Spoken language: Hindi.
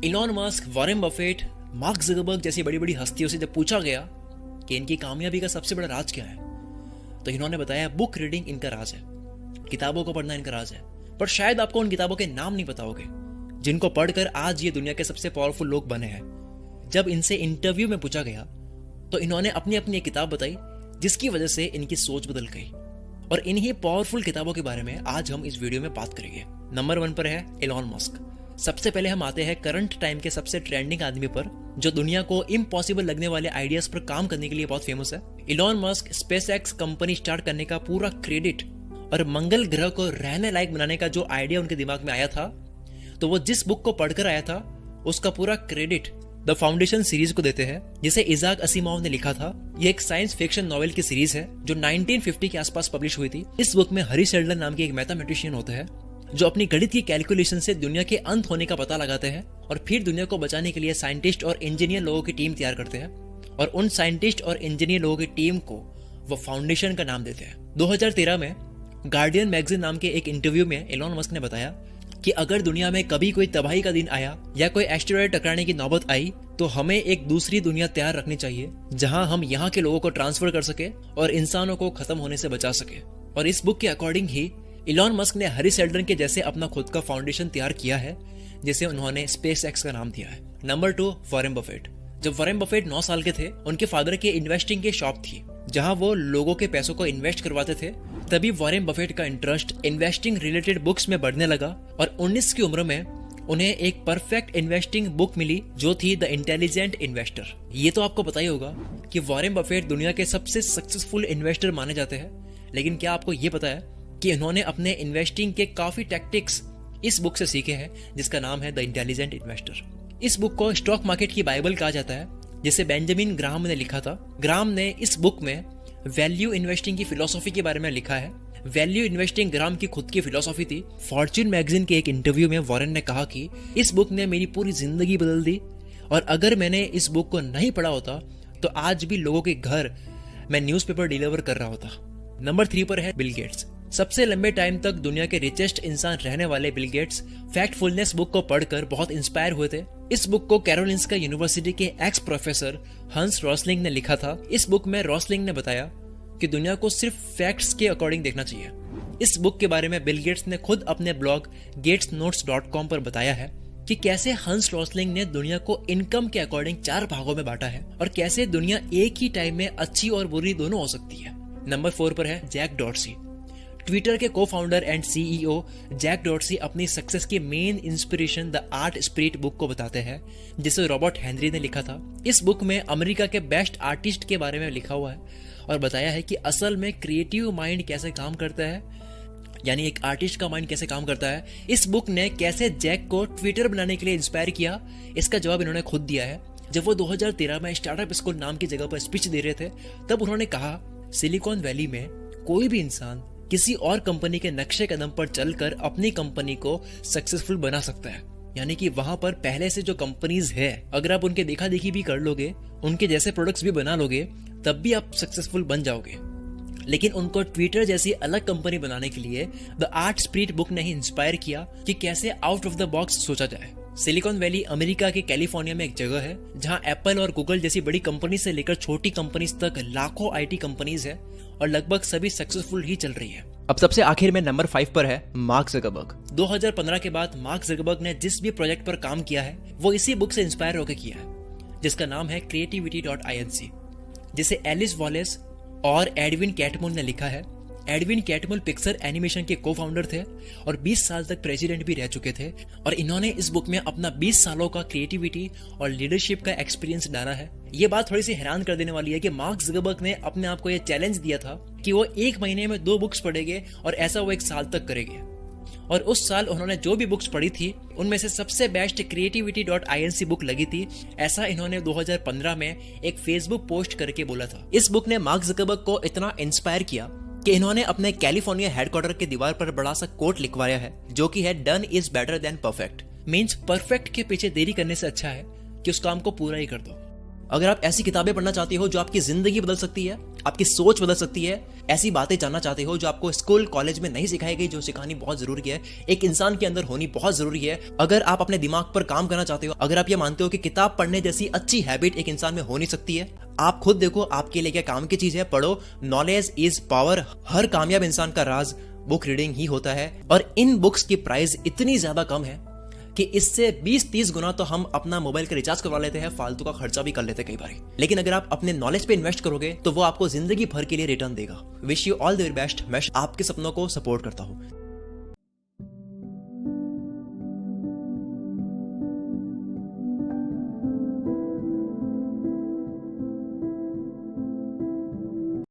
Elon Musk, Warren Buffett, mark Zuckerberg जैसी बड़ी बड़ी हस्तियों से जब पूछा गया कि इनकी कामयाबी का सबसे बड़ा राज क्या है, तो इन्होंने बताया बुक रीडिंग इनका राज है, किताबों को पढ़ना इनका राज है। पर शायद आपको उन किताबों के नाम नहीं पता होंगे जिनको पढ़कर आज ये दुनिया के सबसे पावरफुल लोग बने हैं। जब इनसे इंटरव्यू में पूछा गया तो इन्होंने अपनी अपनी एक किताब बताई जिसकी वजह से इनकी सोच बदल गई, और इन्हीं पावरफुल किताबों के बारे में आज हम इस वीडियो में बात करेंगे। नंबर 1 पर है इलॉन मस्क। सबसे पहले हम आते हैं करंट टाइम के सबसे ट्रेंडिंग आदमी पर, जो दुनिया को इम्पॉसिबल लगने वाले आइडियाज पर काम करने के लिए बहुत फेमस है। Elon Musk SpaceX company start करने का पूरा क्रेडिट और मंगल ग्रह को रहने लायक बनाने का जो आइडिया उनके दिमाग में आया था, तो वो जिस बुक को पढ़कर आया था उसका पूरा क्रेडिट द फाउंडेशन सीरीज को देते हैं, जिसे इजाक असीमोव ने लिखा था। ये एक साइंस फिक्शन नॉवेल की सीरीज है जो 1950 के आसपास पब्लिश हुई थी। इस बुक में हरी शेल्डन नाम की एक मैथमेटिशियन होता है जो अपनी गणित की कैलकुलेशन से दुनिया के अंत होने का पता लगाते हैं और फिर दुनिया को बचाने के लिए साइंटिस्ट और इंजीनियर लोगों की टीम तैयार करते हैं, और उन साइंटिस्ट और इंजीनियर लोगों की टीम को वो फाउंडेशन का नाम देते हैं। 2013 में गार्डियन मैगजीन नाम के एक इंटरव्यू में इलॉन मस्क ने बताया कि अगर दुनिया में कभी कोई तबाही का दिन आया या कोई एस्टेरॉयड टकराने की नौबत आई तो हमें एक दूसरी दुनिया तैयार रखनी चाहिए जहां हम यहाँ के लोगों को ट्रांसफर कर सके और इंसानों को खत्म होने से बचा सके। और इस बुक के अकॉर्डिंग ही इलॉन मस्क ने हरी शेल्डन के जैसे अपना खुद का फाउंडेशन तैयार किया है, जिसे उन्होंने स्पेसएक्स का नाम दिया है। Number 2, Warren Buffett. जब वॉरेन बफेट 9 साल के थे, उनके फादर के इन्वेस्टिंग की शॉप थी जहां वो लोगों के पैसों को इन्वेस्ट करवाते थे। तभी वॉरेन बफेट का इंटरेस्ट इन्वेस्टिंग रिलेटेड बुक्स में बढ़ने लगा और 19 की उम्र में उन्हें एक परफेक्ट इन्वेस्टिंग बुक मिली जो थी द इंटेलिजेंट इन्वेस्टर। ये तो आपको पता ही होगा कि वॉरेन बफेट दुनिया के सबसे सक्सेसफुल इन्वेस्टर माने जाते हैं, लेकिन क्या आपको ये पता है कि इन्होंने अपने इन्वेस्टिंग के काफी टैक्टिक्स इस बुक से सीखे हैं जिसका नाम है द इंटेलिजेंट इन्वेस्टर। इस बुक को स्टॉक मार्केट की बाइबल कहा जाता है, जिसे बेंजामिन ग्राहम ने लिखा था। ग्राहम ने इस बुक में वैल्यू इन्वेस्टिंग की फिलोसॉफी के बारे में लिखा है। वैल्यू इन्वेस्टिंग ग्राहम की खुद की फिलोसॉफी थी। फॉर्च्यून मैगजीन के एक इंटरव्यू में वॉरेन ने कहा कि इस बुक ने मेरी पूरी जिंदगी बदल दी, और अगर मैंने इस बुक को नहीं पढ़ा होता तो आज भी लोगों के घर मैं न्यूज़पेपर डिलीवर कर रहा होता। नंबर 3 पर है बिल गेट्स। सबसे लंबे टाइम तक दुनिया के रिचेस्ट इंसान रहने वाले बिल गेट्स फैक्टफुलनेस बुक को पढ़कर बहुत इंस्पायर हुए थे। इस बुक को कैरोलिंस्का यूनिवर्सिटी के एक्स प्रोफेसर हंस रॉसलिंग ने लिखा था। इस बुक में रॉसलिंग ने बताया कि दुनिया को सिर्फ फैक्ट्स के अकॉर्डिंग देखना चाहिए। इस बुक के बारे में बिल गेट्स ने खुद अपने ब्लॉग gatesnotes.com पर बताया है कि कैसे हंस रॉसलिंग ने दुनिया को इनकम के अकॉर्डिंग 4 भागों में बांटा है और कैसे दुनिया एक ही टाइम में अच्छी और बुरी दोनों हो सकती है। नंबर 4 पर है जैक डॉर्सी। ट्विटर के को founder and CEO Jack Dorsey अपनी सक्सेस की main inspiration the Art Spirit book को बताते हैं, जिसे रॉबर्ट हेनरी ने लिखा था। इस बुक में अमेरिका के बेस्ट आर्टिस्ट के बारे में लिखा हुआ है और बताया है कि असल में क्रिएटिव माइंड कैसे काम करता है, यानी एक आर्टिस्ट का माइंड कैसे काम करता है। इस बुक ने कैसे जैक को ट्विटर बनाने के लिए इंस्पायर किया, इसका जवाब इन्होंने खुद दिया है। जब वो 2013 में स्टार्टअप स्कूल नाम की जगह पर स्पीच दे रहे थे, तब उन्होंने कहा सिलिकॉन वैली में कोई भी इंसान किसी और कंपनी के नक्शे कदम पर चलकर अपनी कंपनी को सक्सेसफुल बना सकता है। यानी कि वहां पर पहले से जो कंपनीज है, अगर आप उनके देखा देखी भी कर लोगे, उनके जैसे प्रोडक्ट्स भी बना लोगे, तब भी आप सक्सेसफुल बन जाओगे। लेकिन उनको ट्विटर जैसी अलग कंपनी बनाने के लिए द आर्ट स्पिरिट बुक ने ही इंस्पायर किया कि कैसे आउट ऑफ द बॉक्स सोचा जाए। सिलिकॉन वैली अमेरिका के कैलिफोर्निया में एक जगह है जहां एप्पल और गूगल जैसी बड़ी कंपनी से लेकर छोटी कंपनीज तक लाखों आईटी कंपनीज है और लगभग सभी सक्सेसफुल ही चल रही है। अब सबसे आखिर में नंबर 5 पर है मार्क ज़करबर्ग। 2015 के बाद मार्क ज़करबर्ग ने जिस भी प्रोजेक्ट पर काम किया है वो इसी बुक से इंस्पायर होकर किया है, जिसका नाम है creativity.inc, जिसे एलिस वॉलेस और एडविन कैटमुल ने लिखा है। एडविन कैटमुल पिक्सर एनिमेशन के को फाउंडर थे और 20 साल तक प्रेसिडेंट भी रह चुके थे, और इन्होंने इस बुक में अपना 20 सालों का क्रिएटिविटी और लीडरशिप का एक्सपीरियंस डाला है। ये बात थोड़ी सी हैरान कर देने वाली है कि मार्क ज़करबर्ग ने अपने आप को यह चैलेंज दिया था कि वो 1 महीने में 2 बुक्स पढ़ेंगे और ऐसा वो 1 साल तक करेंगे, और उस साल उन्होंने जो भी बुक्स पढ़ी थी उनमें से सबसे बेस्ट creativity.inc बुक लगी थी। ऐसा इन्होंने 2015 में एक फेसबुक पोस्ट करके बोला था। इस बुक ने मार्क ज़करबर्ग को इतना इंस्पायर किया कि इन्होंने अपने कैलिफोर्निया हेडक्वार्टर के दीवार पर बड़ा सा कोट लिखवाया है, जो कि है done is better than perfect. Means perfect के पीछे देरी करने से अच्छा है कि उस काम को पूरा ही कर दो। अगर आप ऐसी किताबें पढ़ना चाहते हो जो आपकी जिंदगी बदल सकती है, आपकी सोच बदल सकती है। ऐसी बातें जानना चाहते हो जो आपको स्कूल कॉलेज में नहीं सिखाई गई, जो सिखानी बहुत जरूरी है, एक इंसान के अंदर होनी बहुत जरूरी है। अगर आप अपने दिमाग पर काम करना चाहते हो, अगर आप ये मानते हो कि किताब पढ़ने जैसी अच्छी हैबिट एक इंसान में हो नहीं सकती है, आप खुद देखो आपके लिए क्या काम की चीज है। पढ़ो, नॉलेज इज पावर। हर कामयाब इंसान का राज बुक रीडिंग ही होता है। और इन बुक्स की प्राइस इतनी ज्यादा कम है कि इससे 20-30 गुना तो हम अपना मोबाइल का रिचार्ज करवा लेते हैं, फालतू का खर्चा भी कर लेते हैं कई बार। लेकिन अगर आप अपने नॉलेज पे इन्वेस्ट करोगे तो वो आपको जिंदगी भर के लिए रिटर्न देगा। Wish you all the very best. मैं आपके सपनों को सपोर्ट करता हूँ।